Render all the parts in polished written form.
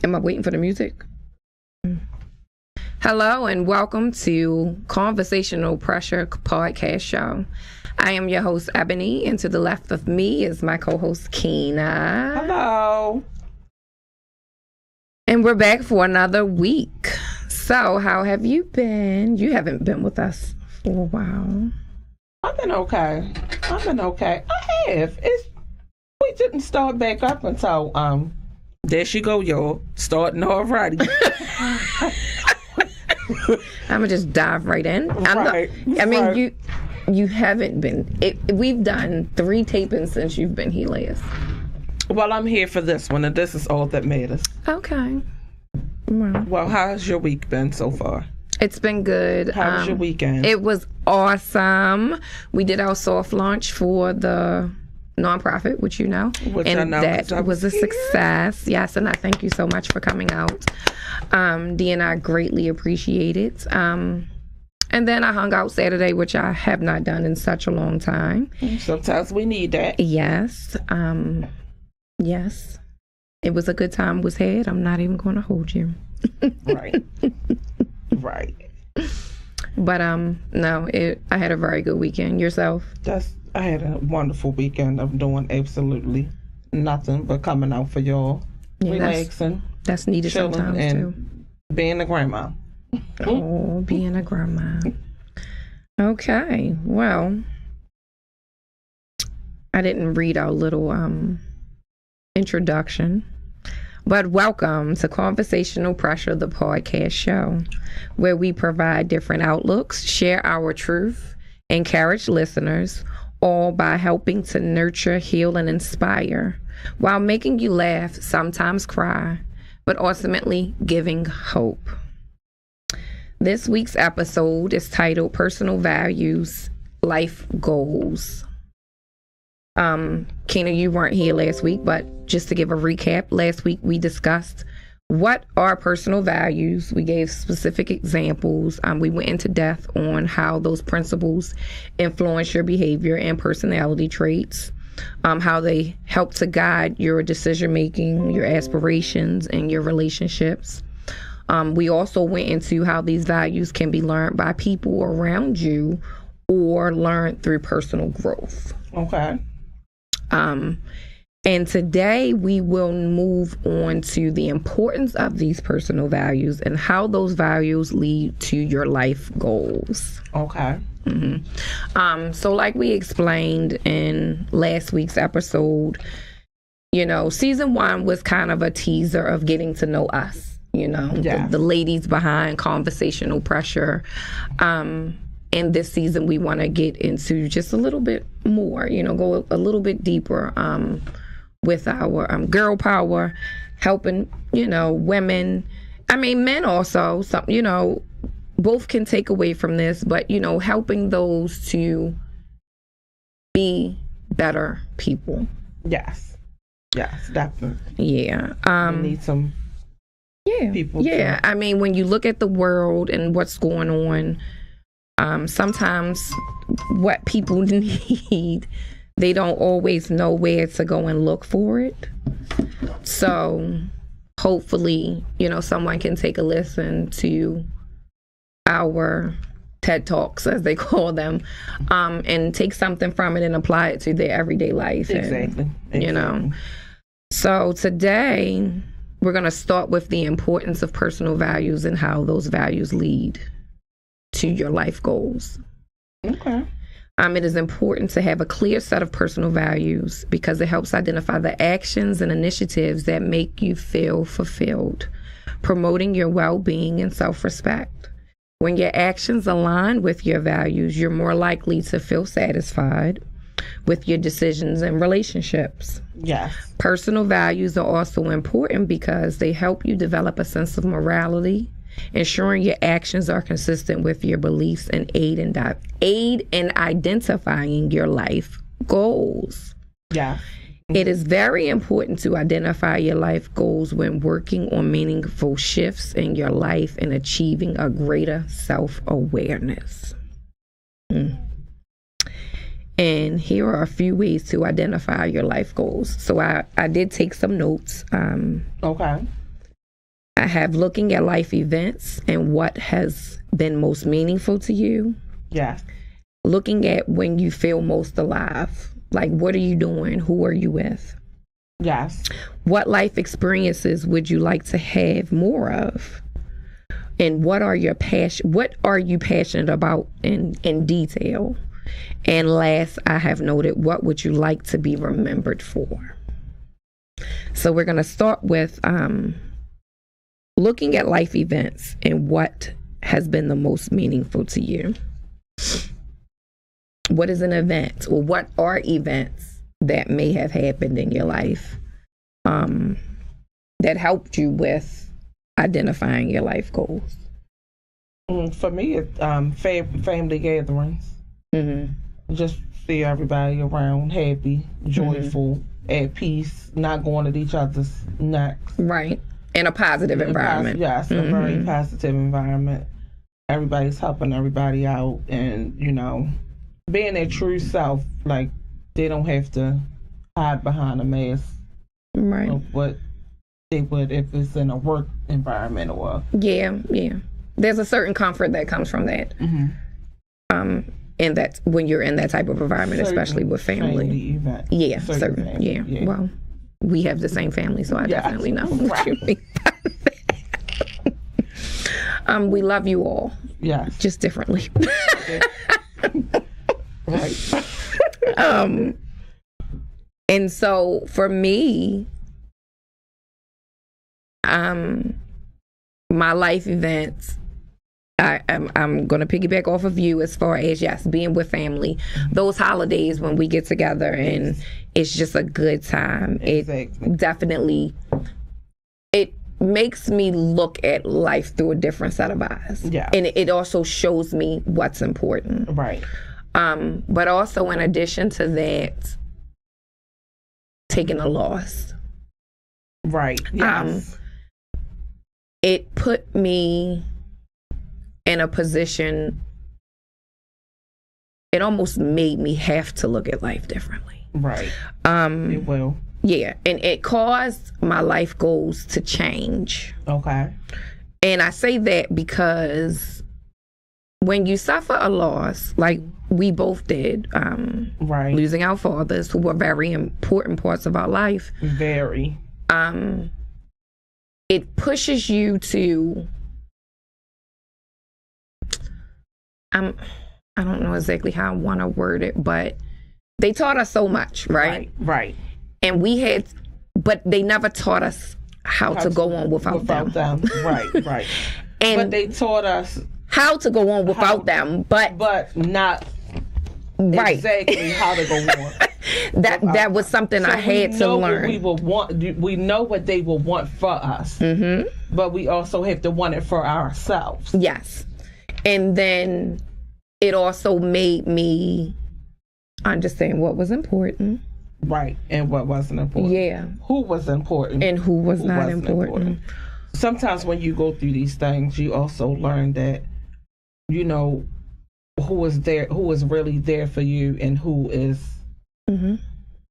Am I waiting for the music? Hello and welcome to Conversational Pressure podcast show. I am your host, Ebony, and to the left of me is my co-host, Keena. Hello. And we're back for another week. So, how have you been? You haven't been with us for a while. I've been okay. I have. We didn't start back up until, there she go, y'all. Starting already. I'm gonna just dive right in. You haven't been. We've done 3 tapings since you've been here last. Well, I'm here for this one, and this is all that matters. Okay. Well, how's your week been so far? It's been good. How was your weekend? It was awesome. We did our soft launch for the nonprofit, which you know, which and I know, that was a success. Yes, and I thank you so much for coming out. Dee and I greatly appreciate it. And then I hung out Saturday, which I have not done in such a long time. Sometimes we need that. Yes. Yes. It was a good time was had. I'm not even going to hold you. Right. Right. But no, I had a very good weekend. Yourself? I had a wonderful weekend of doing absolutely nothing but coming out for y'all, relaxing. That's needed sometimes and too. Being a grandma. Oh, being a grandma. Okay, well, I didn't read our little introduction, but welcome to Conversational Pressure, the podcast show, where we provide different outlooks, share our truth, encourage listeners, all by helping to nurture, heal, and inspire, while making you laugh, sometimes cry, but ultimately giving hope. This week's episode is titled Personal Values, Life Goals. Keena, you weren't here last week, but just to give a recap, last week we discussed what are personal values. We gave specific examples. We went into depth on how those principles influence your behavior and personality traits, how they help to guide your decision making, your aspirations, and your relationships. We also went into how these values can be learned by people around you or learned through personal growth. Okay. And today we will move on to the importance of these personal values and how those values lead to your life goals. Okay. Mm-hmm. So like we explained in last week's episode, season 1 was kind of a teaser of getting to know us. The ladies behind Conversational Pressure. And this season, we want to get into just a little bit more, go a little bit deeper with our girl power, helping, women. I mean, men also, both can take away from this, but, helping those to be better people. Yes, definitely. Yeah. We need some people. Yeah. I mean, when you look at the world and what's going on, sometimes what people need, they don't always know where to go and look for it. So hopefully, someone can take a listen to our TED Talks, as they call them, and take something from it and apply it to their everyday life. Exactly. So today we're going to start with the importance of personal values and how those values lead to your life goals. Okay. It is important to have a clear set of personal values because it helps identify the actions and initiatives that make you feel fulfilled, promoting your well-being and self-respect. When your actions align with your values, you're more likely to feel satisfied with your decisions and relationships. Yes. Personal values are also important because they help you develop a sense of morality, ensuring your actions are consistent with your beliefs and aid in identifying your life goals. Yeah. It is very important to identify your life goals when working on meaningful shifts in your life and achieving a greater self-awareness. And here are a few ways to identify your life goals. So I did take some notes. Okay. I have looking at life events and what has been most meaningful to you. Yeah. Looking at when you feel most alive. Like, what are you doing? Who are you with? Yes. What life experiences would you like to have more of? And what are you passionate about in detail? And last, I have noted, what would you like to be remembered for? So we're going to start with looking at life events and what has been the most meaningful to you. What is an event, or what are events that may have happened in your life that helped you with identifying your life goals? For me, it's family gatherings. Mm-hmm. Just see everybody around happy, joyful, at peace, not going at each other's necks. Right. In a positive environment. Yes, a very positive environment. Everybody's helping everybody out, and, you know, being their true self. Like, they don't have to hide behind a mask. Right. Of what they would if it's in a work environment or... Yeah. There's a certain comfort that comes from that. And that's when you're in that type of environment, especially with family. Event. Yeah, certain. Yeah. Well, we have the same family, so I definitely know what you mean by that. We love you all. Yes. Just differently. Right. And so for me, my life events, I'm going to piggyback off of you as far as, yes, being with family. Those holidays when we get together and it's just a good time. Exactly. It definitely, it makes me look at life through a different set of eyes. Yeah. And it also shows me what's important. Right. But also in addition to that, taking a loss. Right. Yes. It put me in a position, it almost made me have to look at life differently. Right. It will. Yeah. And it caused my life goals to change. Okay. And I say that because when you suffer a loss, like we both did, right, losing our fathers, who were very important parts of our life. Very. It pushes you to, I don't know exactly how I want to word it, but they taught us so much, right? Right. And but they never taught us how to go on without them. Right. And but they taught us how to go on without them, but not exactly how to go on. That was something I had to learn. We know what they will want for us, but we also have to want it for ourselves. Yes. And then it also made me understand what was important. Right, and what wasn't important. Yeah. Who was important. And who was not important. Sometimes when you go through these things, you also learn that, you know, who is really there for you and who is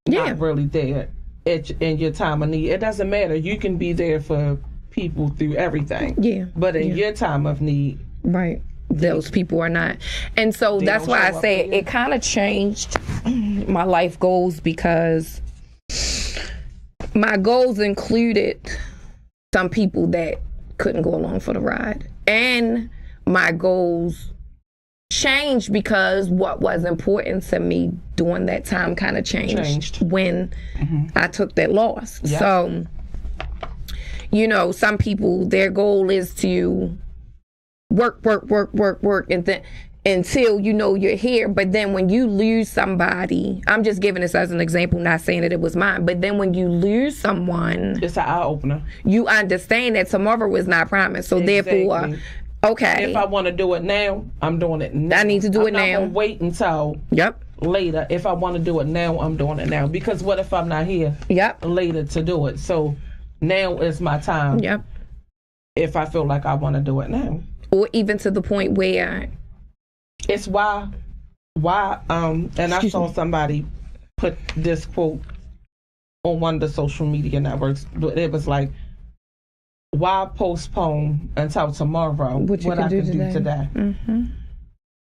not really there in your time of need. It doesn't matter. You can be there for people through everything. Yeah. But in your time of need. Right. Those people are not. And so that's why I say it kind of changed my life goals, because my goals included some people that couldn't go along for the ride. And my goals changed because what was important to me during that time kind of changed when I took that loss. Yeah. So, you know, some people, their goal is to work, and then until you know you're here. But then when you lose somebody, I'm just giving this as an example, not saying that it was mine, but then when you lose someone, it's an eye-opener. You understand that tomorrow is not promised. So therefore, okay, if I want to do it now, I'm doing it now. I need to do it now. I'm not gonna wait until later. If I want to do it now, I'm doing it now. Because what if I'm not here later to do it? So now is my time. If I feel like I want to do it now. Or even to the point where it's why and I saw somebody put this quote on one of the social media networks. It was like, why postpone until tomorrow what I can do today? Mm-hmm.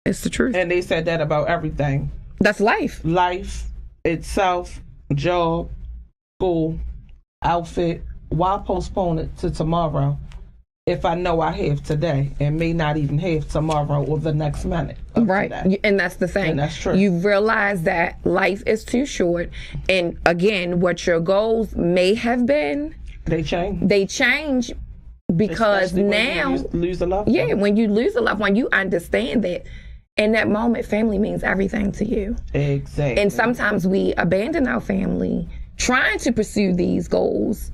It's the truth. And they said that about everything. That's life. Life itself, job, school, outfit. Why postpone it to tomorrow if I know I have today and may not even have tomorrow or the next minute? Right. Today. And that's the thing. And that's true. You realize that life is too short. And again, what your goals may have been, they change because especially now when you lose a loved one. Yeah, when you lose a loved one, you understand that in that moment, family means everything to you. Exactly. And sometimes we abandon our family trying to pursue these goals.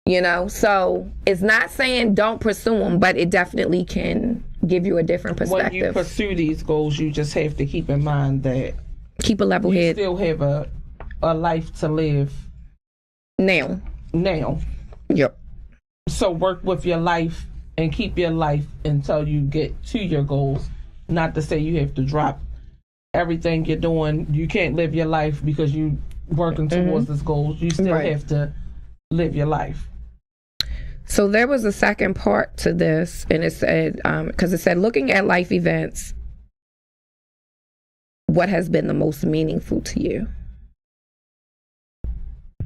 You know, so it's not saying don't pursue them, but it definitely can give you a different perspective. When you pursue these goals, you just have to keep in mind that keep a level head. You still have a life to live now. Yep. So work with your life and keep your life until you get to your goals. Not to say you have to drop everything you're doing. You can't live your life because you working towards this goals. You still have to live your life. So there was a second part to this, and it said, because it said, looking at life events, what has been the most meaningful to you?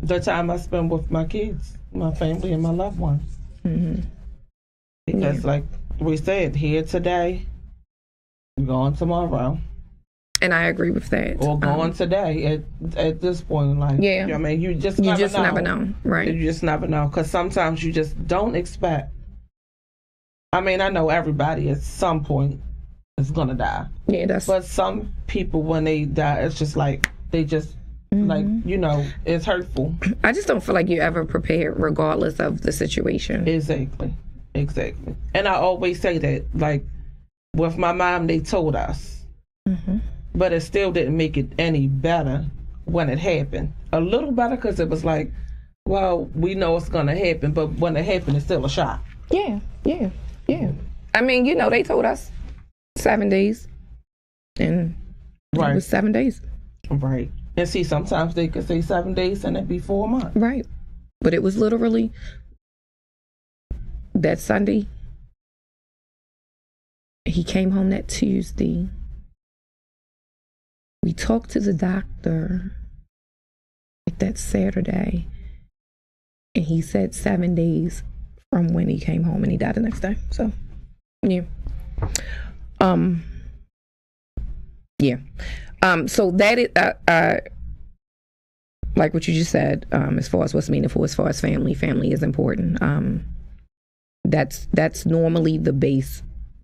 The time I spend with my kids, my family, and my loved ones. Mm-hmm. Because like we said, here today, gone tomorrow. And I agree with that. Or gone today at this point in life. Yeah. You know what I mean? You just never know. Right. You just never know. Because sometimes you just don't expect. I mean, I know everybody at some point is going to die. Yeah, but some people, when they die, it's just like, they just, like, you know, it's hurtful. I just don't feel like you're ever prepared regardless of the situation. Exactly. And I always say that, like, with my mom, they told us. Mm-hmm. But it still didn't make it any better when it happened. A little better because it was like, well, we know it's going to happen, but when it happened, it's still a shock. Yeah. I mean, you know, they told us 7 days, and it was 7 days. Right. And see, sometimes they could say 7 days and it'd be 4 months. Right. But it was literally that Sunday. He came home that Tuesday. We talked to the doctor that Saturday, and he said 7 days from when he came home, and he died the next day. So, yeah. So that is, like what you just said, as far as what's meaningful, as far as family is important. That's normally the base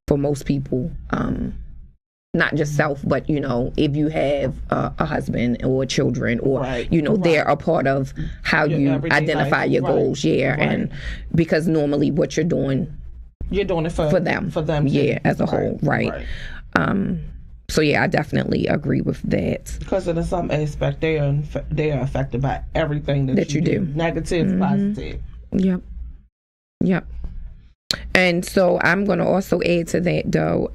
for most people. Not just self, but, you know, if you have a husband or children or, you know, they're a part of how you identify your goals. And because normally what you're doing it for them. Yeah, as a whole. Right. So, yeah, I definitely agree with that. Because in some aspect, they are affected by everything that you do. Negative, positive. Yep. And so I'm going to also add to that, though,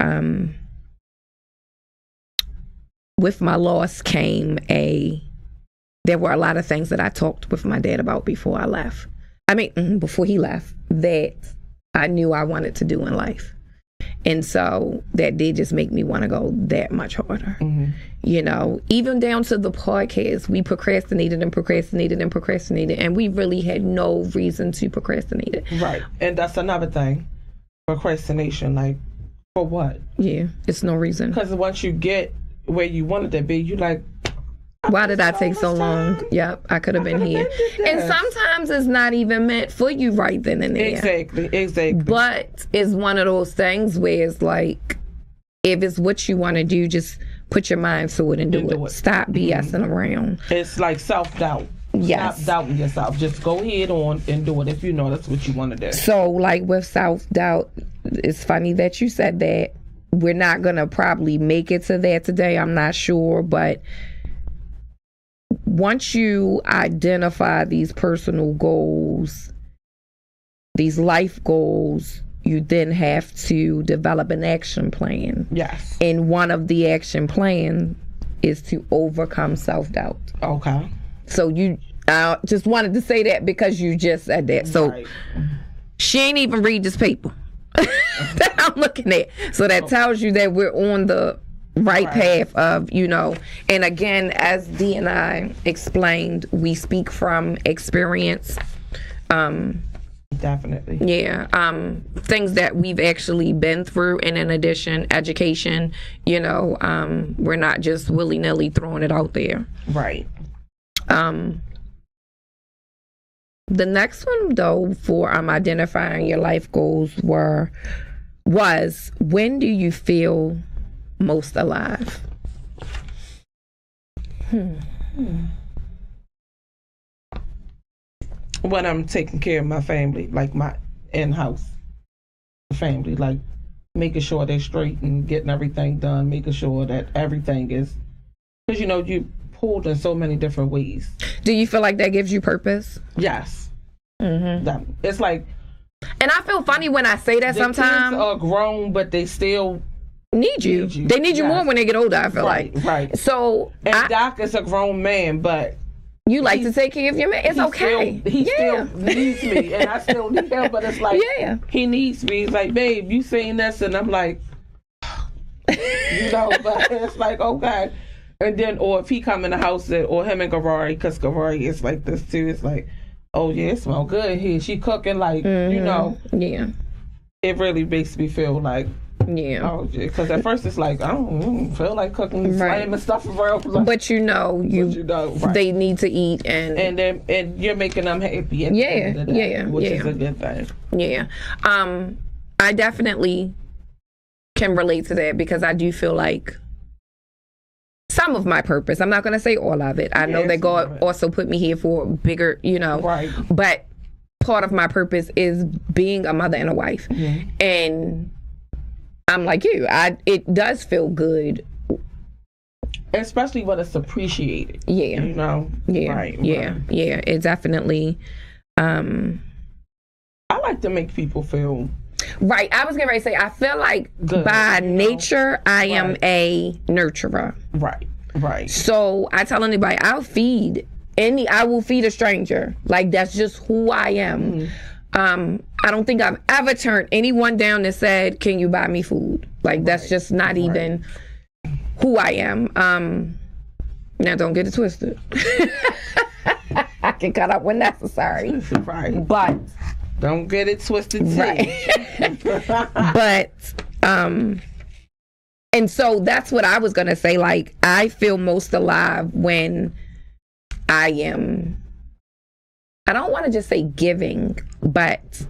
with my loss there were a lot of things that I talked with my dad about before I left. I mean, before he left, that I knew I wanted to do in life. And so that did just make me want to go that much harder. Mm-hmm. You know, even down to the podcast, we procrastinated, and we really had no reason to procrastinate it. Right. And that's another thing. Procrastination, like, for what? Yeah, it's no reason. Because once you get where you wanted to be, you like, why did I take so long? Yep, I could have been here. And sometimes it's not even meant for you right then and there. Exactly. But it's one of those things where it's like, if it's what you want to do, just put your mind to it and do it. Stop BSing around. It's like self-doubt. Yes. Stop doubting yourself. Just go head on and do it if you know that's what you want to do. So, like with self-doubt, it's funny that you said that. We're not going to probably make it to that today. I'm not sure. But once you identify these personal goals, these life goals, you then have to develop an action plan. Yes. And one of the action plan is to overcome self-doubt. Okay. So I just wanted to say that because you just said that. So she ain't even read this paper that I'm looking at. So that tells you that we're on the right path of, you know, and again, as Dee and I explained, we speak from experience. Definitely. Yeah. Things that we've actually been through, and in addition, education, you know, we're not just willy-nilly throwing it out there. Right. The next one, though, for identifying your life goals was when do you feel most alive? When I'm taking care of my family, like my in-house family, like making sure they're straight and getting everything done, making sure that everything is, because you know you pulled in so many different ways. Do you feel like that gives you purpose? Yes. It's like, and I feel funny when I say that sometimes. Kids are grown, but they still need you. They need you more when they get older, I feel like. Right. So, and Doc is a grown man, but you like to take care of your man. It's okay. He still needs me, and I still need him. But it's like, he needs me. He's like, babe, you saying this, and I'm like, you know. But it's like, okay. And then, or if he come in the house, or him and Garari, because Garari is like this too. It's like, oh yeah, it smells good here. She cooking, like, you know. Yeah. It really makes me feel like, oh, because at first it's like, I don't feel like cooking, slamming stuff around. Like, but you know, they need to eat, and you're making them happy. At the end of the day, which is a good thing. Yeah. I definitely can relate to that, because I do feel like some of my purpose, I'm not going to say all of it. I know that God also put me here for bigger, you know, but part of my purpose is being a mother and a wife. And I'm like you, it does feel good. Especially when it's appreciated. Yeah. You know? Yeah. Yeah. It definitely. I like to make people feel. Right. I was getting ready to say, I feel like good, by nature, I am a nurturer. Right. So I tell anybody, I will feed a stranger. Like, that's just who I am. I don't think I've ever turned anyone down that said, can you buy me food? Like, that's just not even who I am. Now, don't get it twisted. I can cut up when necessary. Right. But don't get it twisted too. Right. But and so that's what I was gonna say. Like, I feel most alive when I don't want to just say giving, but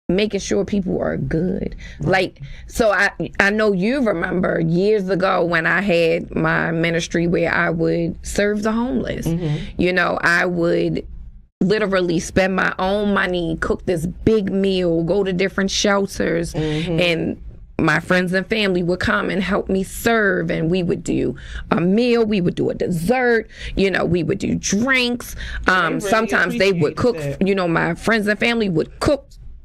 making sure people are good. Like, so I know you remember years ago when I had my ministry where I would serve the homeless. You know, I would literally spend my own money, cook this big meal, go to different shelters, and my friends and family would come and help me serve, and we would do a meal, we would do a dessert, you know, we would do drinks. Really sometimes they would cook, you know, my friends and family would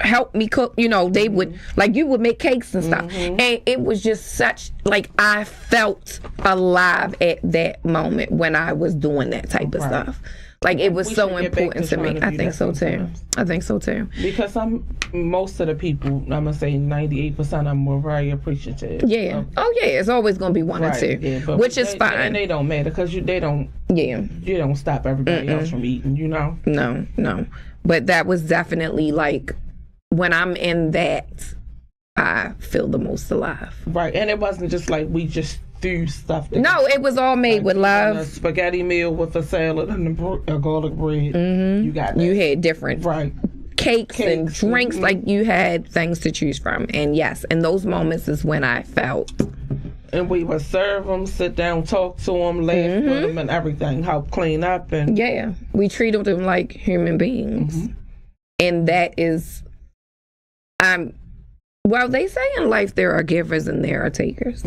help me cook, you know, they would, like, you would make cakes and stuff. And it was just such, like, I felt alive at that moment when I was doing that type of stuff. Like, it was so important to me. I think so too. Because most of the people, I'm gonna say 98%, I'm very appreciative. Yeah. It's always gonna be one or two, which is fine. And they don't matter, because they don't. Yeah. You don't stop everybody else from eating. You know. No. But that was definitely, like, when I'm in that, I feel the most alive. Right, and it wasn't just like we just threw stuff together. No, it was all made with love. A spaghetti meal with a salad and a garlic bread. You got that. You had different cakes and drinks. Like, you had things to choose from. And yes, in those moments is when I felt. And we would serve them, sit down, talk to them, laugh with them, and everything, help clean up. And we treated them like human beings. And that is, well, they say in life there are givers and there are takers.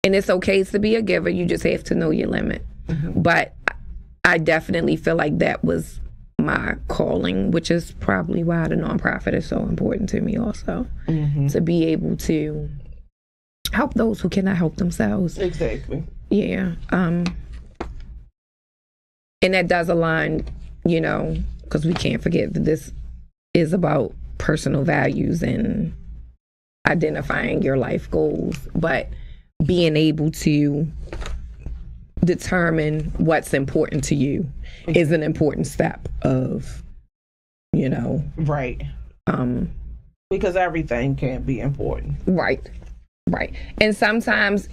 And it's okay to be a giver. You just have to know your limit. But I definitely feel like that was my calling, which is probably why the nonprofit is so important to me also. To be able to help those who cannot help themselves. Exactly. Yeah. And that does align, you know, because we can't forget that this is about personal values and identifying your life goals, but being able to determine what's important to you is an important step of, right. Because everything can't be important. Right. And sometimes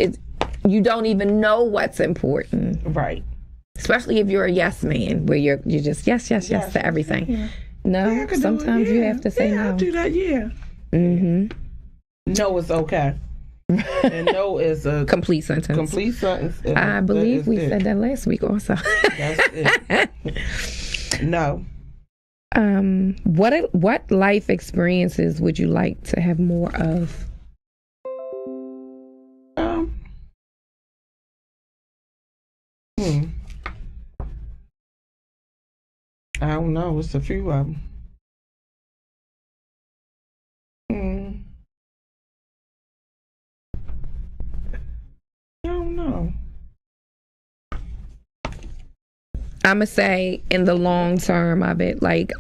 you don't even know what's important. Right. Especially if you're a yes man, where you're just yes to everything. Yeah. No, sometimes you have to say no. I'll do that, yeah. No is okay. And no is a complete sentence. I believe we said that last week also. That's it. No. What life experiences would you like to have more of? I don't know. It's a few of them. I don't know. I'ma say in the long term of it, like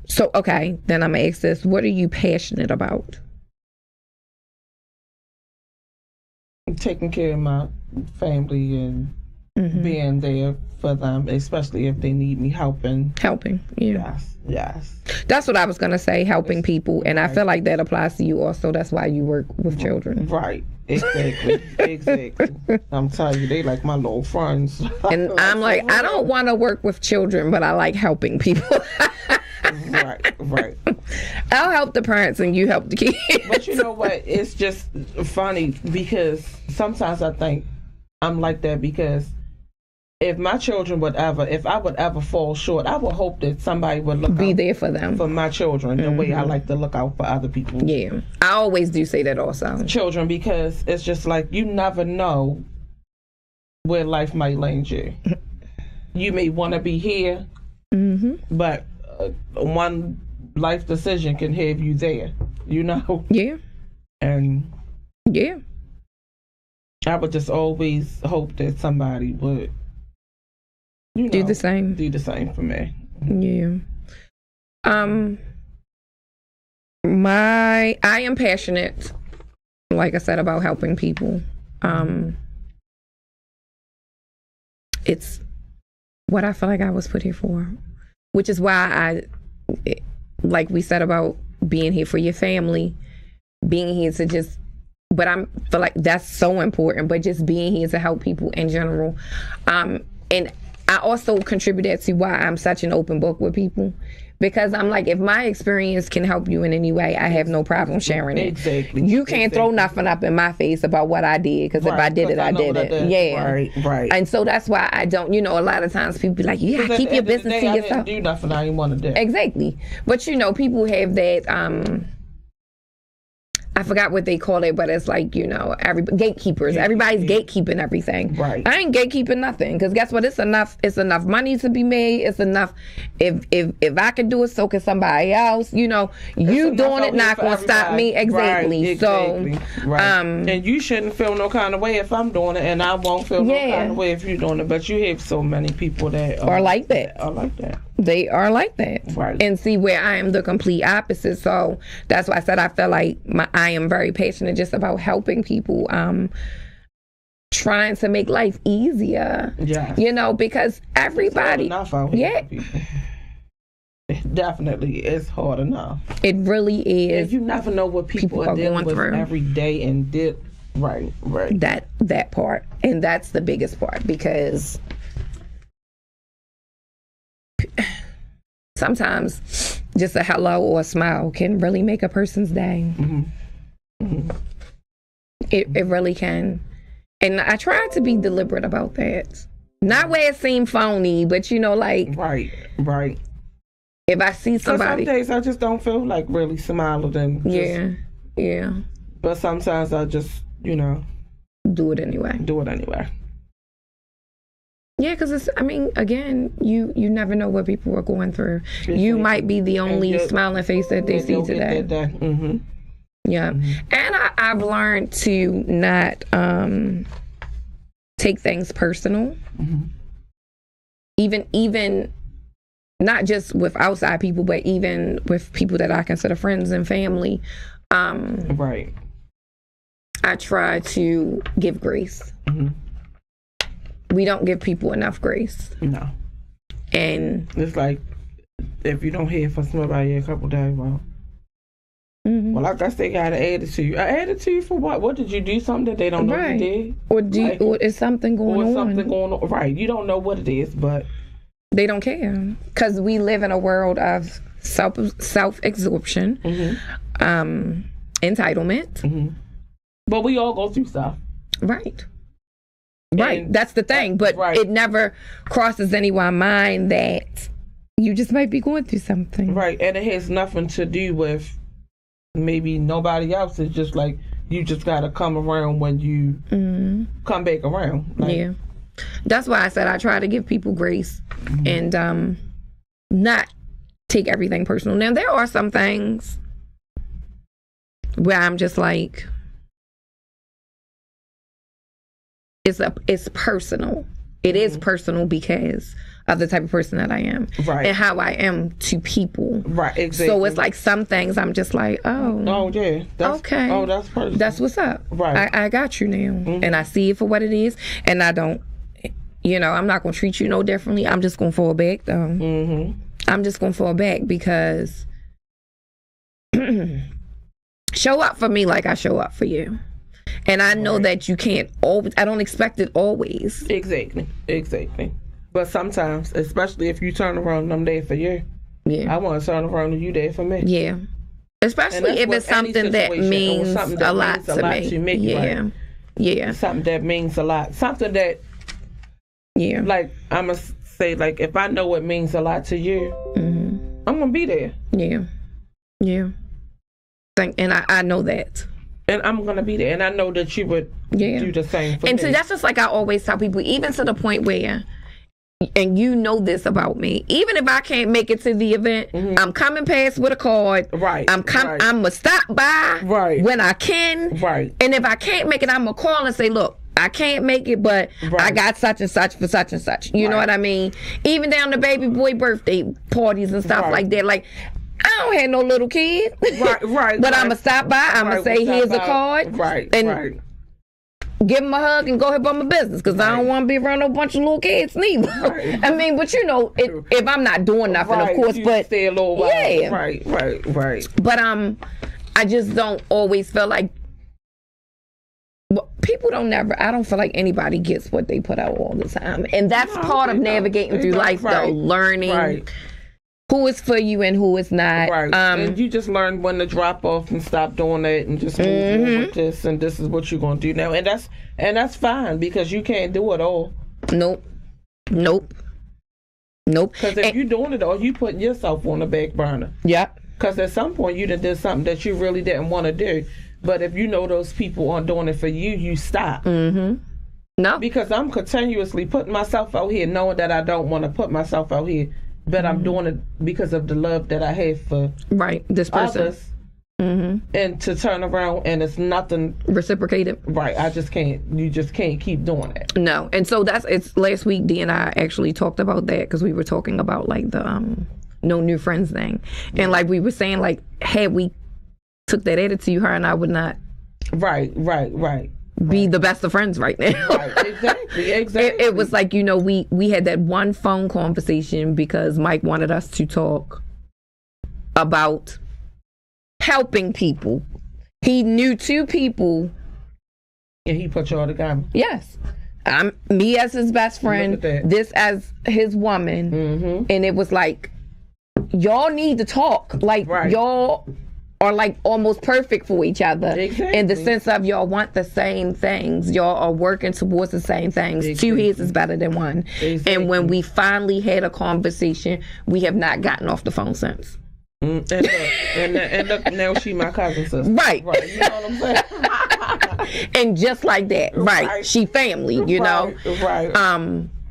so okay, then I'm gonna ask this: what are you passionate about? Taking care of my family and being there for them, especially if they need me helping. Yes. That's what I was gonna say, helping people, and I feel like that applies to you also. That's why you work with children. Right. Exactly. I'm telling you, they like my little friends. And I'm like, I don't want to work with children, but I like helping people. Right. I'll help the parents and you help the kids. But you know what? It's just funny because sometimes I think I'm like that because if my children if I would ever fall short, I would hope that somebody would be there for them, for my children, the way I like to look out for other people. Yeah, I always do say that also. Children, because it's just like you never know where life might land you. You may want to be here, but one life decision can have you there. Yeah. And yeah, I would just always hope that somebody would. Do the same for me. Yeah. I am passionate, like I said, about helping people. It's what I feel like I was put here for, which is why like we said about being here for your family, being here to but I feel like that's so important, but just being here to help people in general. And I also contribute that to why I'm such an open book with people, because I'm like, if my experience can help you in any way, I have no problem sharing it. Exactly. You can't throw nothing up in my face about what I did, because if I did it, I did it. Yeah. Right. And so that's why I don't, a lot of times people be like, yeah, keep your business to yourself. I didn't do nothing I didn't want to do. Exactly. But people have that, I forgot what they call it, but it's like, gatekeepers. Everybody's gatekeeping everything. Right. I ain't gatekeeping nothing, because guess what? It's enough money to be made. It's enough. If I can do it, so can somebody else. You doing it not going to stop me. Exactly. Right. So, right. And you shouldn't feel no kind of way if I'm doing it, and I won't feel no kind of way if you're doing it. But you have so many people that are like that. They are like that. Right. And see where I am the complete opposite. So that's why I said I feel like I am very passionate just about helping people, trying to make life easier. Yeah. Because everybody. It's hard enough out here, people. It definitely is hard enough. It really is. And you never know what people are dealing with every day and did. Right. That part. And that's the biggest part, because sometimes just a hello or a smile can really make a person's day. It really can. And I try to be deliberate about that. Not where it seems phony, but like... Right. If I see somebody... Some days I just don't feel like really smiling. Yeah. But sometimes I just, do it anyway. Yeah, because again, you never know what people are going through. You might be the only smiling face that they see today. Yeah. And I've learned to not take things personal. Even not just with outside people, but even with people that I consider friends and family. Right. I try to give grace. We don't give people enough grace. No. And it's like, if you don't hear from somebody a couple days, well, I guess they got an attitude. An attitude for what? What did you do? Something that they don't know you did? Or is something going on? Or something going on. Right. You don't know what it is, but they don't care. Because we live in a world of self-absorption, entitlement. But we all go through stuff. Right. Right. That's the thing. But it never crosses anyone's mind that you just might be going through something. Right. And it has nothing to do with maybe nobody else. It's just like you just got to come around when you come back around. Like, yeah. That's why I said I try to give people grace and not take everything personal. Now, there are some things where I'm just like, it's personal. It is personal because of the type of person that I am, and how I am to people. Right, exactly. So it's like some things I'm just like, yeah, okay, that's personal. That's what's up. Right, I got you now, and I see it for what it is, and I don't, I'm not gonna treat you no differently. I'm just gonna fall back though. I'm just gonna fall back because show up for me like I show up for you. And I know that you can't always, I don't expect it always. Exactly. But sometimes, especially if you turn around them there for you, I want to turn around and you there for me. Yeah. Especially if it's something that means a lot to me. Yeah. Right? Yeah. Something that means a lot. Something that, like, I'm going to say, like, if I know it means a lot to you, I'm going to be there. Yeah. And I know that. And I'm going to be there. And I know that you would do the same for me. And so that's just like I always tell people, even to the point where, and you know this about me, even if I can't make it to the event, I'm coming past with a card. Right. I'm going to stop by when I can. Right. And if I can't make it, I'm going to call and say, look, I can't make it, but I got such and such for such and such. You know what I mean? Even down to baby boy birthday parties and stuff like that. Like, I don't have no little kid. But I'm going to stop by. I'm going to say, here's a card. And give them a hug and go ahead about my business. Because I don't want to be around a bunch of little kids neither. I mean, but if I'm not doing nothing, of course. But stay a little while. Yeah. Right. But I just don't always feel like, people I don't feel like anybody gets what they put out all the time. And that's part of navigating through life, though. Learning who is for you and who is not. Right. And you just learn when to drop off and stop doing that and just move on with this, and this is what you're gonna do now. And that's fine, because you can't do it all. Nope. Because if you're doing it all, you putting yourself on the back burner. Yep. Because at some point you did something that you really didn't want to do. But if you know those people aren't doing it for you, you stop. No. Because I'm continuously putting myself out here, knowing that I don't want to put myself out here. But I'm doing it because of the love that I have for this person. Others. And to turn around and it's nothing reciprocated. Right. You just can't keep doing it. No. And so it's last week, Dee and I actually talked about that, because we were talking about like the no new friends thing. And like we were saying, like, had we took that attitude, her and I would not be the best of friends right now. Exactly. It was like, we had that one phone conversation because Mike wanted us to talk about helping people. He knew two people. And he put y'all together. Yes. Me as his best friend, this as his woman. And it was like, y'all need to talk. Like, y'all are like almost perfect for each other. In the sense of y'all want the same things. Y'all are working towards the same things. Two heads is better than one. And when we finally had a conversation, we have not gotten off the phone since. And look, now she my cousin sister. Right. You know what I'm saying? And just like that. Right. She family, you know.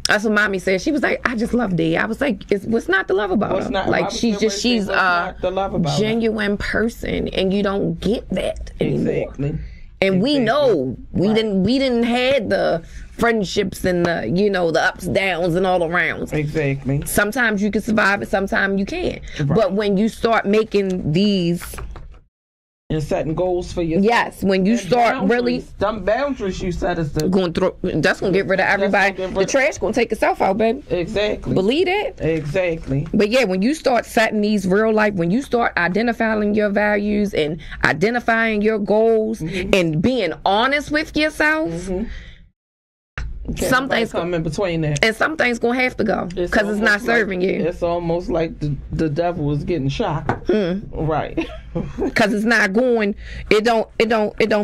That's what Mommy said. She was like, I just love Dee. I was like, what's not to love about her? Like, she's a genuine person, and you don't get that anymore. And we know we didn't had the friendships and the, you know, the ups, downs, and all around. Exactly. Sometimes you can survive it, sometimes you can't. Right. But when you start making these and setting goals for yourself. Yes, when you start really them boundaries you set is that's gonna get rid of everybody. The trash gonna take itself out, baby. Exactly. Believe it. Exactly. But yeah, when you start setting these real life, when you start identifying your values and identifying your goals and being honest with yourself. Some things come in between that, and some things gonna have to go because it's not serving you. It's almost like the devil is getting shocked, right? Because it's not going. It don't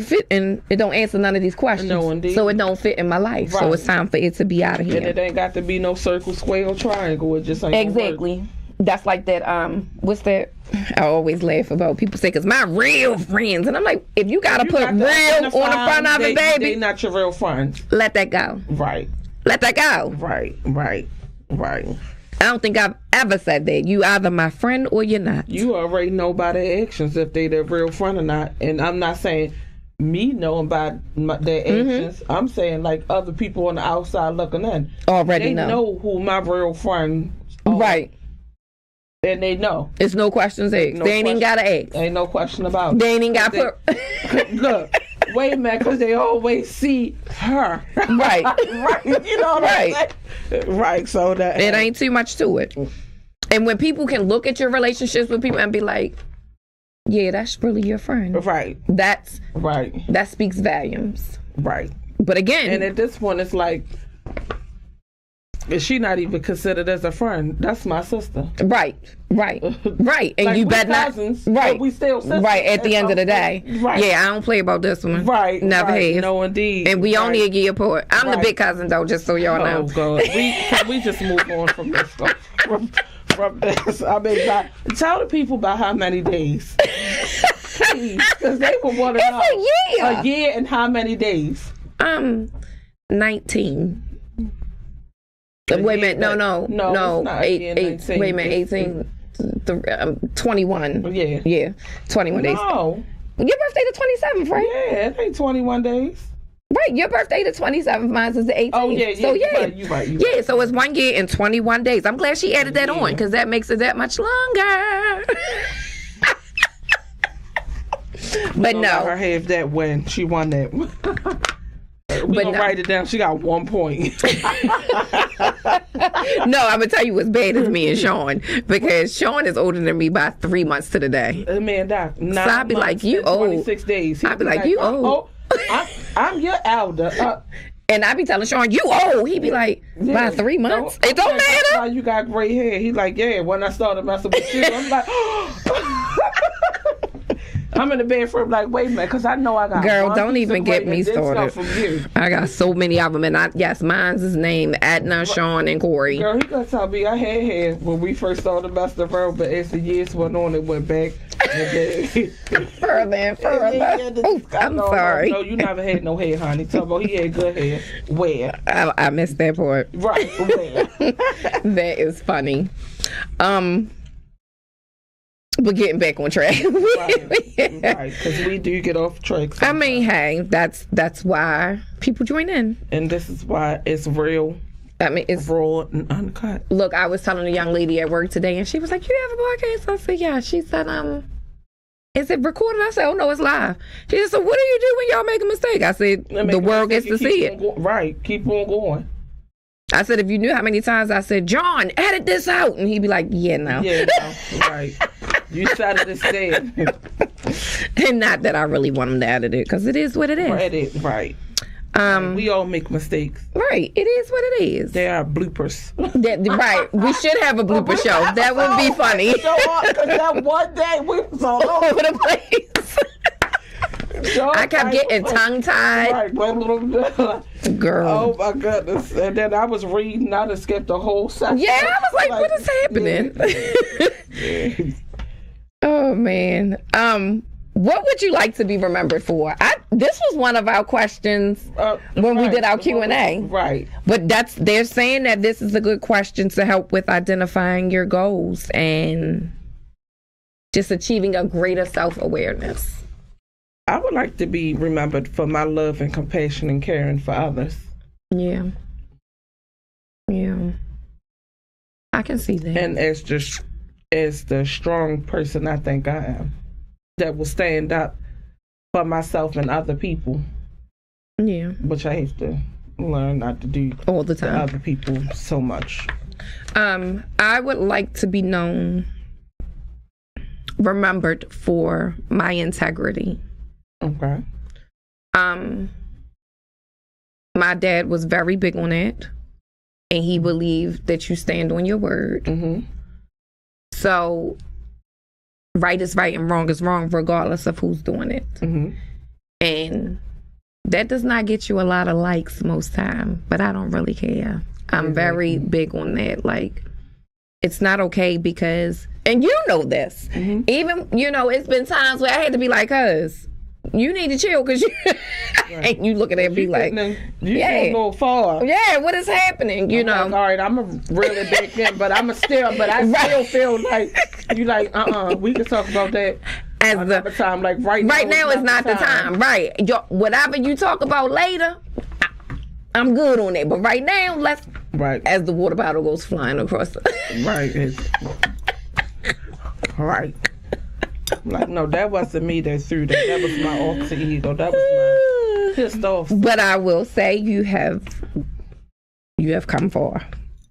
fit and it don't answer none of these questions. No, indeed. So it don't fit in my life. Right. So it's time for it to be out of here. And it ain't got to be no circle, square, or triangle. It just ain't exactly. That's like that. What's that? I always laugh about people say, "Cause my real friends," and I'm like, if you gotta put real on the front of it, baby, they not your real friends. Let that go. Right. Let that go. Right. I don't think I've ever said that. You either my friend or you're not. You already know by their actions if they their real friend or not. And I'm not saying me knowing by their actions. I'm saying like other people on the outside looking in. Already they know who my real friend are. Right. And they know. It's no questions asked. They ain't even got to ask. Ain't no question about it. They ain't even got to put... Look, wait a minute, because they always see her. Right. Right. You know what I'm saying? Right. So that... It ain't too much to it. And when people can look at your relationships with people and be like, yeah, that's really your friend. Right. That's... Right. That speaks volumes. Right. But again... And at this point, it's like... Is she not even considered as a friend? That's my sister. Right. And like you better cousins, not. Right. But we still sisters. Right. At the end of the day. Right. Yeah, I don't play about this one. Right. Never have. No, indeed. And we only a year apart. I'm the big cousin though, just so y'all know. Oh God. We just move on from this stuff. From this. I mean, tell the people about how many days. Because they would want to know. It's a year. A year and how many days? 19. Wait a minute, no. 18. Wait a minute, 18. 21. Yeah. 21 days. No. Your birthday the 27th, right? Yeah, it ain't 21 days. Right, your birthday the 27th, mine is the 18th. Oh, yeah. So, yeah. You're right. Yeah, so it's 1 year and 21 days. I'm glad she added that on, because that makes it that much longer. But no. Her have that when she won that. We're gonna write it down. She got 1 point. No, I'm gonna tell you what's bad is me and Sean, because Sean is older than me by 3 months to the day. Man, Doc. So I'd be like, you old. 26 days. I'd be like, you old. I'm your elder. And I be telling Sean, you old. He be like, by 3 months? It don't matter. That's why you got gray hair. He like, yeah, when I started messing with you, I'm like, I'm in the bedroom like, wait a minute, because I know I got... Girl, don't even get me started. From you. I got so many of them, and mine's his name, Adna, Sean, and Corey. Girl, he gonna tell me I had hair when we first started messing around, but as the years went on, it went back. Further and further. I'm sorry. No, you never had no hair, honey. Tell me he had good hair. Where? I missed that part. Right, where? That is funny. But getting back on track. Right, because we do get off track sometimes. I mean, hey, that's why people join in. And this is why it's real. I mean, it's raw and uncut. Look, I was telling a young lady at work today, and she was like, "You have a podcast?" I said, "Yeah." She said, "Is it recorded?" I said, "Oh no, it's live." She said, "So what do you do when y'all make a mistake?" I said, "The world gets to see it." Right, keep on going. I said, "If you knew how many times I said, John, edit this out," and he'd be like, "Yeah, no." Yeah, no, right. You started to say it. And not that I really want him to edit it, because it is what it is. Edit, right. We all make mistakes. Right. It is what it is. There are bloopers. Right. We should have a blooper show. That would be funny. Because that one day we was all over the place. I kept getting tongue-tied. Right. Girl. Oh, my goodness. And then I was reading. I just skipped the whole section. Yeah, I was like, what is happening? Oh, man. What would you like to be remembered for? This was one of our questions when we did our Q&A. Right. But they're saying that this is a good question to help with identifying your goals and just achieving a greater self-awareness. I would like to be remembered for my love and compassion and caring for others. Yeah. Yeah. I can see that. And as the strong person I think I am, that will stand up for myself and other people. Yeah. Which I have to learn not to do all the time. Other people so much. I would like to be remembered for my integrity. Okay. My dad was very big on it, and he believed that you stand on your word. Mm-hmm. So, right is right and wrong is wrong, regardless of who's doing it. Mm-hmm. And that does not get you a lot of likes most time, but I don't really care. I'm very big on that. Like, it's not okay because, and you know this, even, it's been times where I had to be like, cuz, you need to chill because you, and you looking at me like, you can't go far. Yeah, what is happening, you know? Like, all right, I'm a really big fan, but I still feel like, you like, we can talk about that. As another time, like right now is not the time. Right. Whatever you talk about later, I'm good on it. But right now, let's. Right. As the water bottle goes flying across the. Right. Right. Like, no, that wasn't me that threw that. That was my alter ego. That was my pissed off. But I will say you have come far.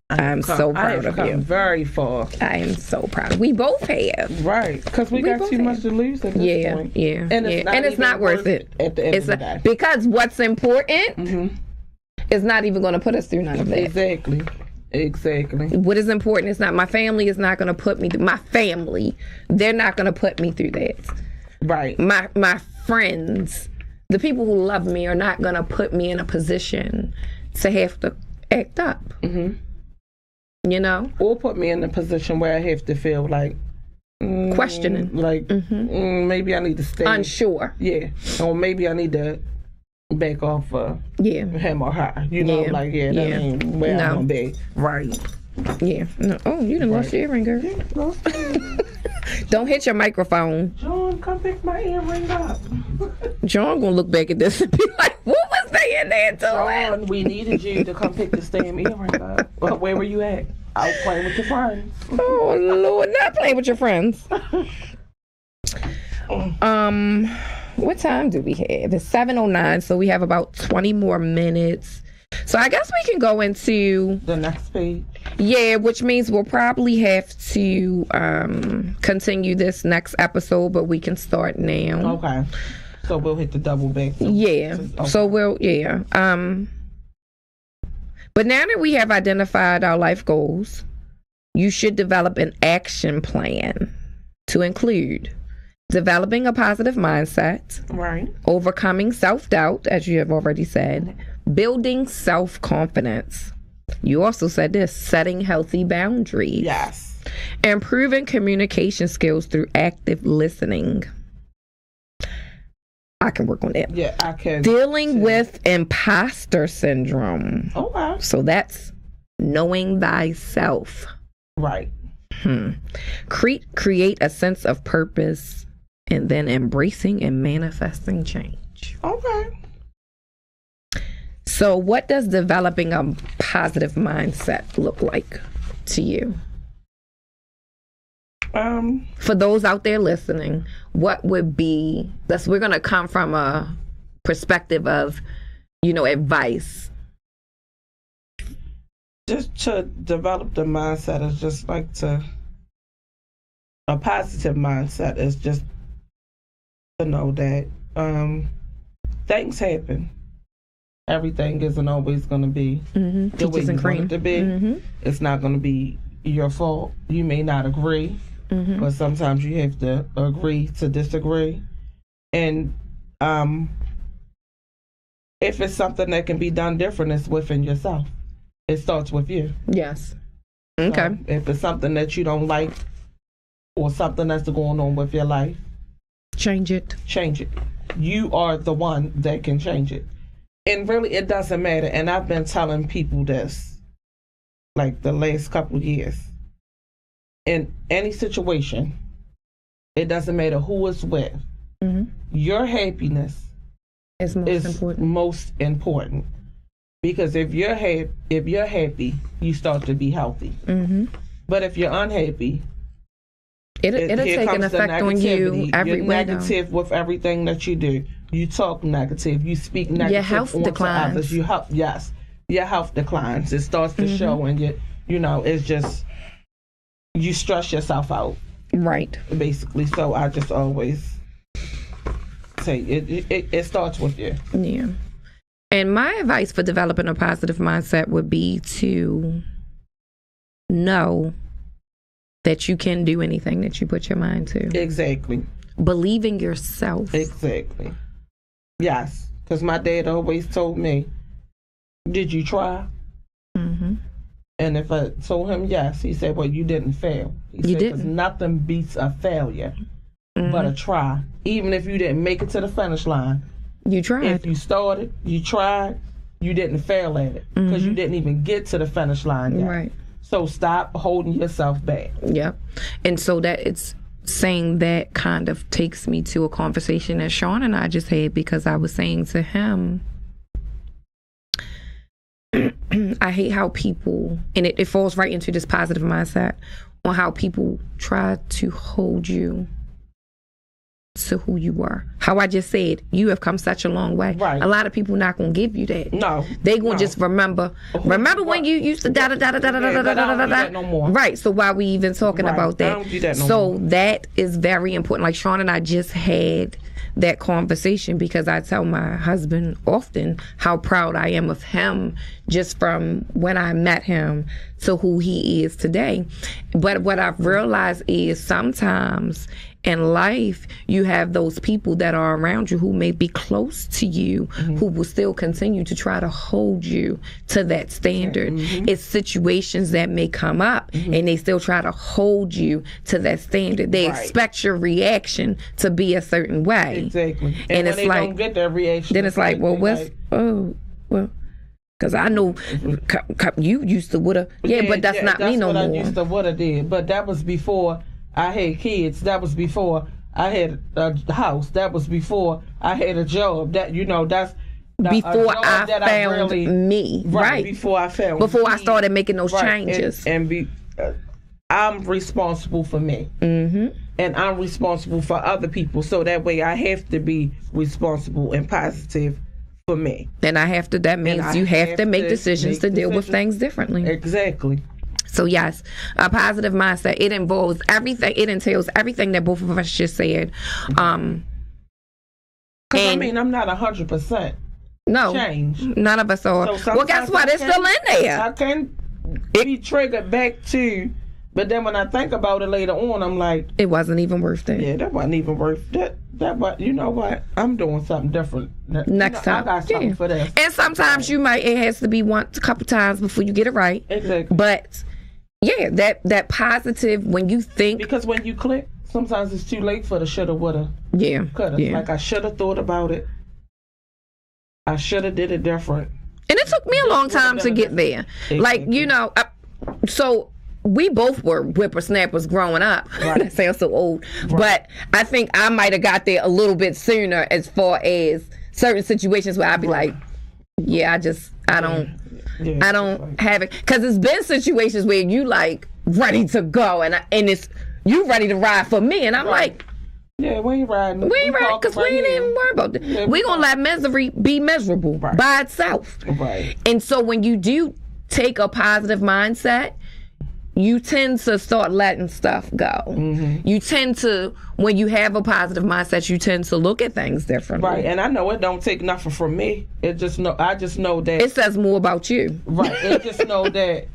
I'm so proud of you. Come very far. I am so proud. We both have. Right. Because we got too much to lose at this point. Yeah. And it's not worth it. At the end of the day. Because what's important is not even going to put us through none of that. Exactly. What is important is not, my family is not going to put me through, my family, they're not going to put me through that. Right. My friends, the people who love me are not going to put me in a position to have to act up. You know? Or put me in a position where I have to feel like questioning. Like maybe I need to stay unsure. Yeah. Or maybe I need to back off him or her. You know, that ain't where I'm gonna be. Right. Yeah. No. Oh, you done lost your earring, girl. Yeah, don't hit your microphone. John, come pick my earring up. John gonna look back at this and be like, what was they in there doing? John, we needed you to come pick this damn earring up. But where were you at? I was playing with your friends. Oh, Lord, not playing with your friends. What time do we have? It's 7:09, so we have about 20 more minutes. So I guess we can go into the next page. Yeah, which means we'll probably have to continue this next episode, but we can start now. Okay. So we'll hit the double back. Yeah. Okay. So but now that we have identified our life goals, you should develop an action plan to include developing a positive mindset, right? Overcoming self-doubt, as you have already said, building self-confidence. You also said this, setting healthy boundaries. Yes. Improving communication skills through active listening. I can work on that. Yeah, I can. Dealing with imposter syndrome. Okay. So that's knowing thyself. Right. Create a sense of purpose and then embracing and manifesting change. Okay. So what does developing a positive mindset look like to you? For those out there listening, what would be, we're going to come from a perspective of, advice. Just to develop the mindset is just like a positive mindset is just to know that things happen. Everything isn't always going to be the way you want it to be. It's not going to be your fault. You may not agree. But sometimes you have to agree to disagree. And if it's something that can be done different, it's within yourself. It starts with you. Yes. Okay. So if it's something that you don't like or something that's going on with your life, change it. Change it. You are the one that can change it. And really, it doesn't matter. And I've been telling people this like the last couple of years. In any situation, it doesn't matter who it's with. your happiness is most important. Because if you're happy, you start to be healthy. But if you're unhappy, it'll take an effect on you everywhere. You're negative with everything that you do. You talk negative. You speak negative. Your health declines. Others. Your health declines. It starts to show, and it's just you stress yourself out. Right. Basically, so I just always say it starts with you. Yeah. And my advice for developing a positive mindset would be to know that you can do anything that you put your mind to. Exactly. Believe in yourself. Exactly. Yes. Because my dad always told me, did you try? And if I told him yes, he said, well, you didn't fail. He said, because nothing beats a failure but a try. Even if you didn't make it to the finish line. You tried. If you started, you tried, you didn't fail at it. Because you didn't even get to the finish line yet. Right. So stop holding yourself back. Yep. And so that it's saying that kind of takes me to a conversation that Sean and I just had, because I was saying to him, I hate how people, and it falls right into this positive mindset, on how people try to hold you to who you were. How I just said, you have come such a long way. Right. A lot of people not gonna give you that. No. They gonna just remember when you used to no more. Right. So why we even talking about that? I don't do that no so more. that is very important. Like Sean and I just had that conversation, because I tell my husband often how proud I am of him just from when I met him to who he is today. But what I've realized is sometimes in life, you have those people that are around you who may be close to you, who will still continue to try to hold you to that standard. It's situations that may come up and they still try to hold you to that standard. They expect your reaction to be a certain way. Exactly. And it's when they like, don't get that reaction, then it's like, well, because I know you used to woulda. Yeah, but that's not me no more. That's what I used to woulda did. But that was before I had kids. That was before I had a house. That was before I had a job. That that's before I found me. Right. Before I found. Before I started making those changes. I'm responsible for me. And I'm responsible for other people. So that way, I have to be responsible and positive for me. And that means you have to make decisions to deal with things differently. Exactly. So yes, a positive mindset, it involves everything. It entails everything that both of us just said. Because I'm not 100%. No, change. None of us are. So well, guess what? It's still in there. I can be triggered back to, but then when I think about it later on, I'm like, it wasn't even worth it. Yeah, that wasn't even worth that. But you know what? I'm doing something different next time. I got something for this. And sometimes it has to be a couple times before you get it right. Exactly. But yeah, that positive, when you think, because when you click, sometimes it's too late for the shoulda, woulda, coulda. Yeah. Like I shoulda thought about it. I shoulda did it different. And it took me a long time to get there. Exactly. Like so we both were whippersnappers growing up. Right. That sounds so old, but I think I might have got there a little bit sooner, as far as certain situations where I'd be like, I don't have it, because it's been situations where you like ready to go and it's you ready to ride for me, and I'm like, yeah, we ain't riding. We ain't riding because we ain't even worried about that. Yeah, we gonna let misery be miserable by itself. Right. And so when you do take a positive mindset, you tend to start letting stuff go. You tend to, when you have a positive mindset, you tend to look at things differently. Right, and I know it don't take nothing from me. I just know that it says more about you. Right, it just know that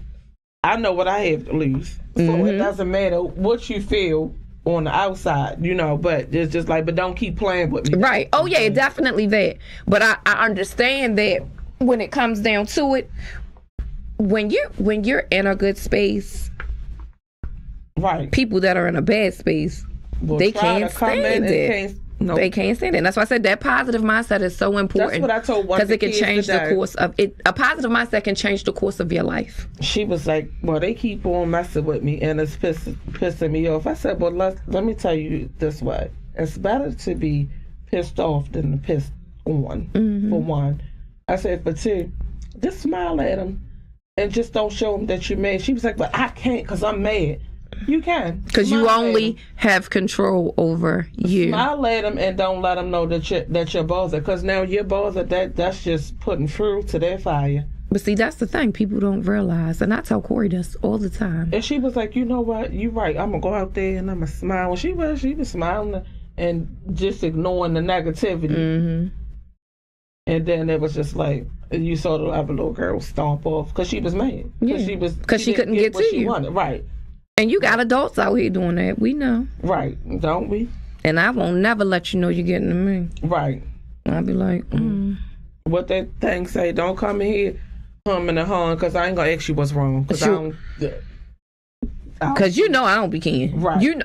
I know what I have to lose. So it doesn't matter what you feel on the outside, but it's just like, but don't keep playing with me. Right. Oh yeah, definitely that. But I understand that when it comes down to it, when you're in a good space, right, people that are in a bad space, they can't stand it. They can't stand it. And that's why I said that positive mindset is so important. That's what I told one of the kids because it can change the course of it. A positive mindset can change the course of your life. She was like, well, they keep on messing with me and it's pissing me off. I said, well, let me tell you this way. it's better to be pissed off than to pissed on, for one. I said, for two, just smile at him and just don't show him that you're mad. She was like, but I can't because I'm mad. You can. Because you only have control over you. Smile at him and don't let him know that you're bothered. Because now you're bothered, that's just putting fuel to their fire. But see, that's the thing. People don't realize. And I tell Corey this all the time. And she was like, you know what? You're right. I'm going to go out there and I'm going to smile. She was smiling and just ignoring the negativity. And then it was just like, you saw the other little girl stomp off because she was mad. Because she couldn't get to you. Wanted. Right. And you got adults out here doing that. We know. Right. Don't we? And I won't never let you know you're getting to me. Right. I'll be like, What that thing say, don't come in here humming and hawing because I ain't going to ask you what's wrong. Because you know I don't be kidding. Right.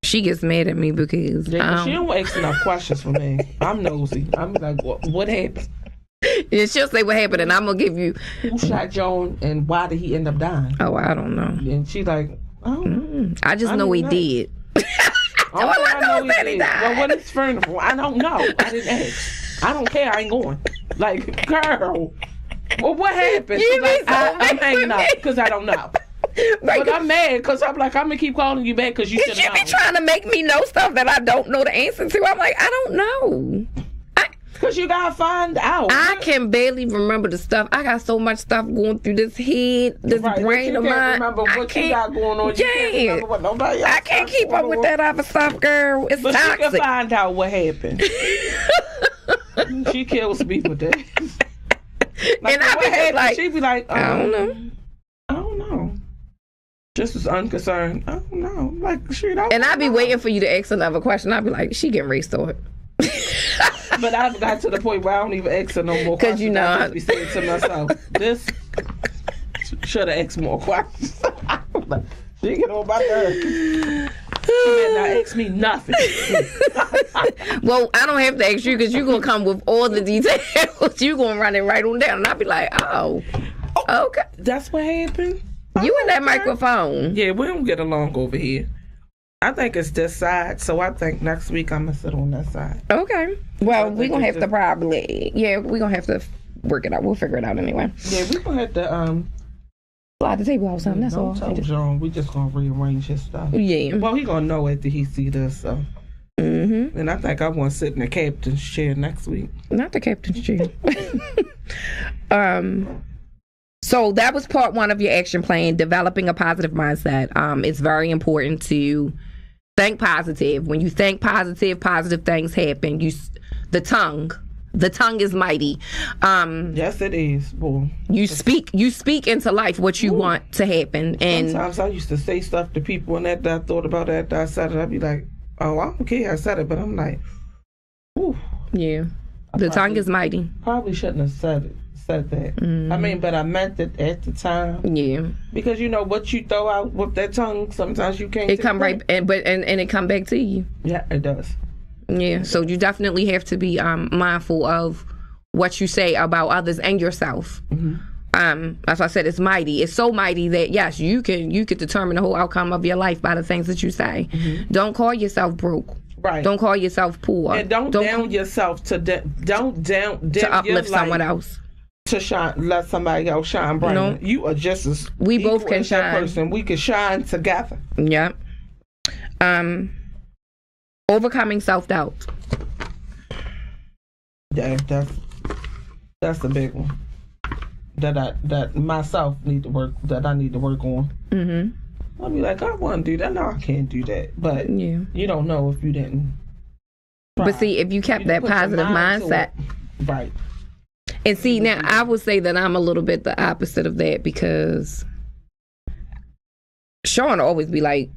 She gets mad at me because she don't ask enough questions for me. I'm nosy. I'm like, what happened? And she'll say what happened, and I'm gonna give you who shot Joan and why did he end up dying. Oh, I don't know. And she's like, I just know he did. All I know is he died. Well, what is funeral? I don't know. I didn't ask. I don't care. I ain't going. Like, girl. Well, what happened? She's like, I'm hanging up because I don't know. But I'm mad because I'm like, I'm going to keep calling you back because you should know. You be trying to make me know stuff that I don't know the answer to. I'm like, I don't know. Because you got to find out. I can barely remember the stuff. I got so much stuff going through this head, this brain of mine. You can't remember what you got going on. You can't remember what nobody else. I can't keep up with that other stuff, girl. It's toxic. But she can find out what happened. She kills me with that. Like, and I be like, she be like, I don't know. Just as unconcerned. I don't know. Like, shit, and I be waiting for you to ask another question. I be like, she getting restored. But I've got to the point where I don't even ask her no more questions. Because you know, I be saying to myself, this should have asked more questions. She get on my nerves. She better not ask me nothing. Well, I don't have to ask you because you're going to come with all the details. You're going to run it right on down. And I'll be like, oh, okay. That's what happened? You and that microphone. Yeah, we don't get along over here. I think it's this side, so I think next week I'm going to sit on that side. Okay. Well, we're going to have to probably, we're going to have to work it out. We'll figure it out anyway. Yeah, we're going to have to, slide the table out something, that's all. Don't tell John, we just going to rearrange his stuff. Yeah. Well, he going to know after he see this, so. And I think I want to sit in the captain's chair next week. Not the captain's chair. So that was part one of your action plan, developing a positive mindset. It's very important to think positive. When you think positive, positive things happen. The tongue is mighty. Yes, it is, boy. You speak into life what you want to happen. And sometimes I used to say stuff to people, and after I thought about it, after I said it, I'd be like, oh, I don't care I said it, but I'm like, ooh. Yeah. The tongue is mighty. Probably shouldn't have said that. I mean, but I meant it at the time. Yeah. Because you know what you throw out with that tongue, sometimes you can't. It come right, and it come back to you. Yeah, it does. Yeah. So you definitely have to be mindful of what you say about others and yourself. As I said, it's mighty. It's so mighty that yes, you can determine the whole outcome of your life by the things that you say. Don't call yourself broke. Right. Don't call yourself poor. And don't down yourself to uplift someone else. To shine, let somebody else shine brighter. No. You are just as we both can shine. That person. We can shine together. Yeah. Overcoming self-doubt. Yeah, that's a big one. That myself need to work. That I need to work on. I'll be like, I want to do that. No, I can't do that. But you don't know if you didn't. Try. But see, if you kept that positive mindset, right. And see, now I would say that I'm a little bit the opposite of that because Sean always be like,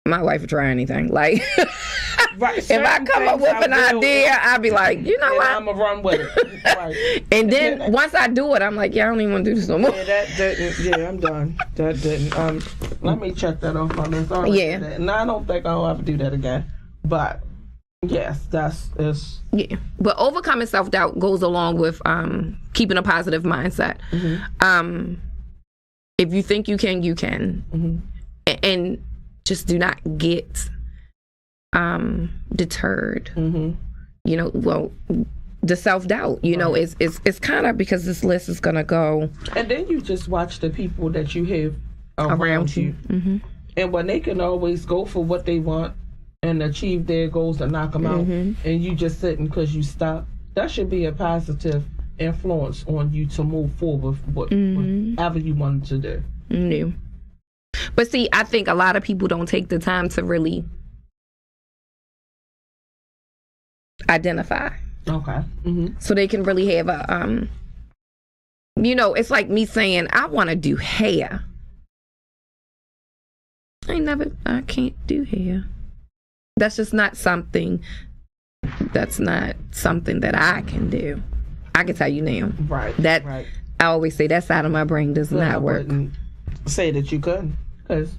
my wife would try anything. Like, right. If I come up with an idea, I'll be like, you know what? I'm going to run with it. Right. And then once I do it, I'm like, I don't even want to do this no more. I'm done. That didn't. Let me check that off my list. And I don't think I'll ever do that again. But yes, it's. Yeah. But overcoming self-doubt goes along with keeping a positive mindset. If you think you can, you can. And just do not get deterred. You know, well, the self-doubt, you know, it's kind of because this list is going to go. And then you just watch the people that you have around you. And when they can always go for what they want and achieve their goals and knock them out, and you just sitting because you stop, that should be a positive influence on you to move forward with whatever you wanted to do. But see, I think a lot of people don't take the time to really identify. Okay. So they can really have a, you know, it's like me saying, I want to do hair. I can't do hair. That's just not something, that I can do. I can tell you now. Right. I always say that side of my brain does not work. Say that you couldn't, because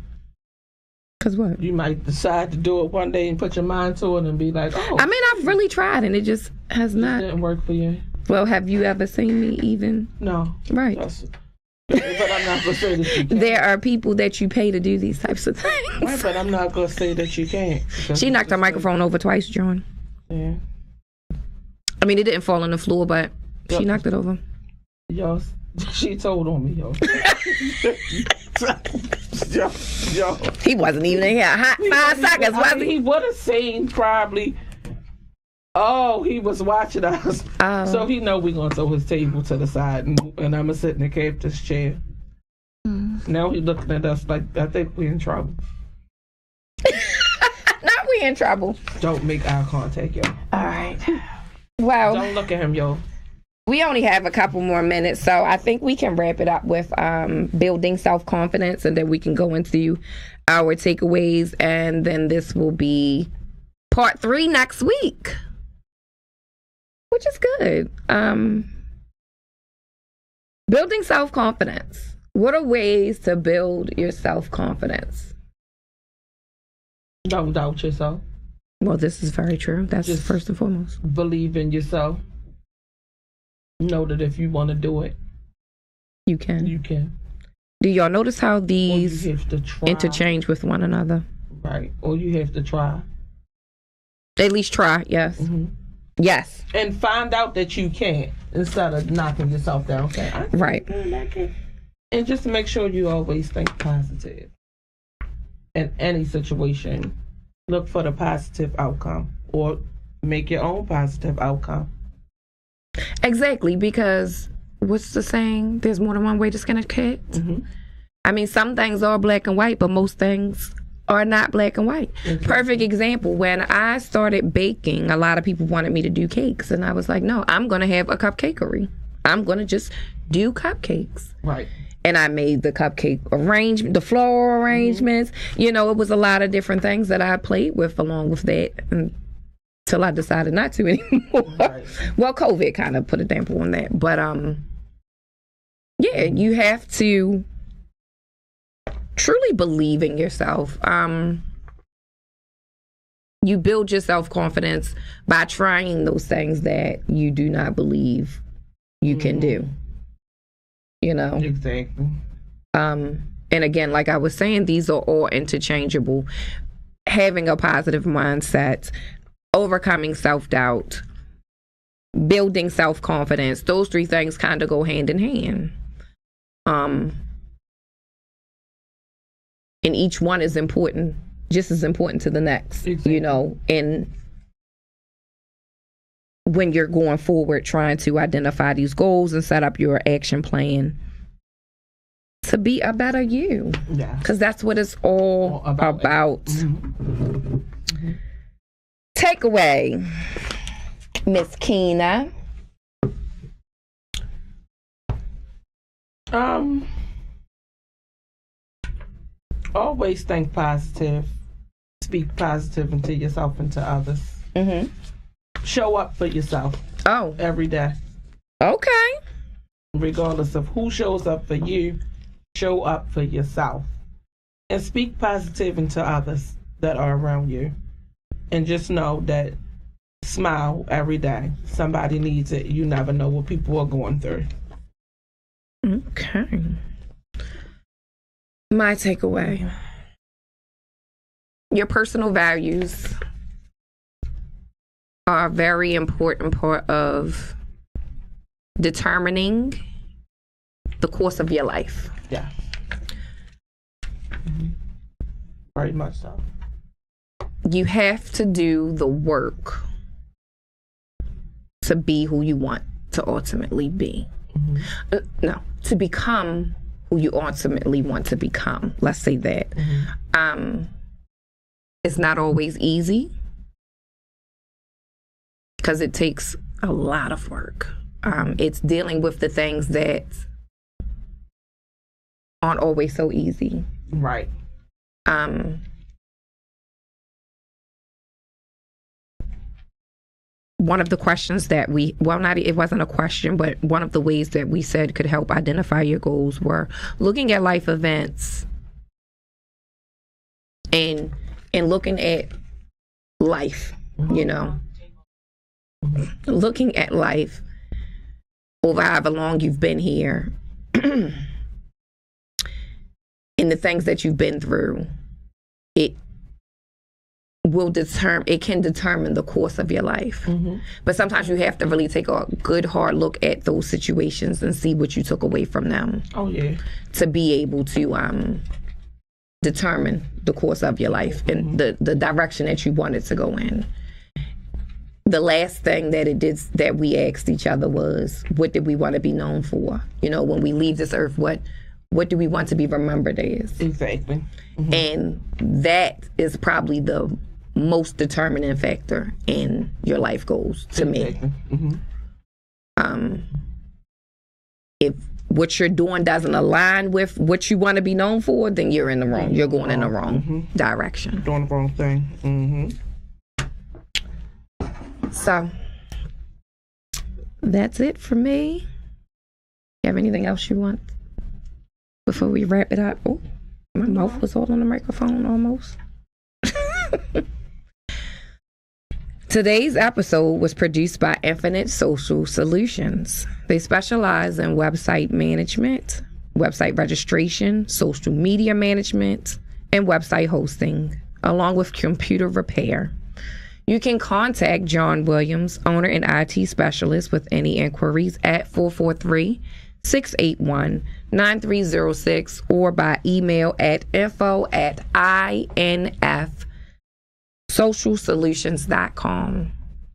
what? You might decide to do it one day and put your mind to it and be like, oh. I mean, I've really tried and it just has not. Didn't work for you. Well, have you ever seen me even? No. Right. But I'm not going to say that you can't. There are people that you pay to do these types of things. Right, but I'm not going to say that you can't. She knocked her microphone over twice, John. Yeah. I mean, it didn't fall on the floor, but she knocked it over. Yo, she told on me, yo. yo. He wasn't even in here. Hot 5 seconds, wasn't he? He would have seen probably. Oh, he was watching us. So he know we're going to throw his table to the side and I'm going to sit in the captain's chair. Now he looking at us like, I think we're in trouble. Not we in trouble. Don't make eye contact, yo. All right. Well. Don't look at him, yo. We only have a couple more minutes, so I think we can wrap it up with building self-confidence, and then we can go into our takeaways, and then this will be part 3 next week, which is good. Building self-confidence. What are ways to build your self-confidence? Don't doubt yourself. Well, this is very true. That's just first and foremost. Believe in yourself. Know that if you want to do it, you can. You can. Do y'all notice how these interchange with one another? Right. Or you have to try. At least try, yes. Yes. And find out that you can instead of knocking yourself down. Okay, right. And just make sure you always think positive. In any situation, look for the positive outcome or make your own positive outcome. Exactly, because what's the saying? There's more than one way to skin a cat. I mean, some things are black and white, but most things are not black and white. Perfect example, when I started baking, a lot of people wanted me to do cakes, and I was like, no, I'm going to have a cupcakery. I'm going to just do cupcakes. Right. And I made the cupcake arrangement, the floral arrangements. You know, it was a lot of different things that I played with along with that. Until I decided not to anymore. Right. Well, COVID kind of put a damper on that. But yeah, you have to truly believe in yourself. You build your self-confidence by trying those things that you do not believe you can do. You know? Exactly. And again, like I was saying, these are all interchangeable. Having a positive mindset, overcoming self-doubt, building self-confidence, those 3 things kind of go hand in hand. And each one is important, just as important to the next, you know, and when you're going forward trying to identify these goals and set up your action plan to be a better you. Yeah. Because that's what it's all about. Takeaway, Miss Keena. Always think positive. Speak positive into yourself and to others. Show up for yourself. Every day. Okay. Regardless of who shows up for you, show up for yourself. And speak positive into others that are around you. And just know that smile every day. Somebody needs it. You never know what people are going through. Okay. My takeaway. Your personal values are a very important part of determining the course of your life. Yeah. Mm-hmm. Very much so. You have to do the work to be who you want to ultimately be. Mm-hmm. No, to become who you ultimately want to become. Let's say that. Mm-hmm. It's not always easy because it takes a lot of work. It's dealing with the things that aren't always so easy. Right. One of the questions that it wasn't a question, but one of the ways that we said could help identify your goals were looking at life events and looking at life, you know, looking at life over however long you've been here and the things that you've been through. It can determine the course of your life. Mm-hmm. But sometimes you have to really take a good hard look at those situations and see what you took away from them. Oh yeah. To be able to determine the course of your life and the direction that you wanted to go in. The last thing that we asked each other was, what did we want to be known for? You know, when we leave this earth, what do we want to be remembered as? Exactly. Mm-hmm. And that is probably the most determining factor in your life goals to me. Mm-hmm. If what you're doing doesn't align with what you want to be known for, then you're in the wrong. You're going in the wrong direction. Doing the wrong thing. Mm-hmm. So that's it for me. You have anything else you want before we wrap it up? Oh, my mouth was all on the microphone almost. Today's episode was produced by Infinite Social Solutions. They specialize in website management, website registration, social media management, and website hosting, along with computer repair. You can contact John Williams, owner and IT specialist, with any inquiries at 443-681-9306 or by email at info@infsocialsolutions.com.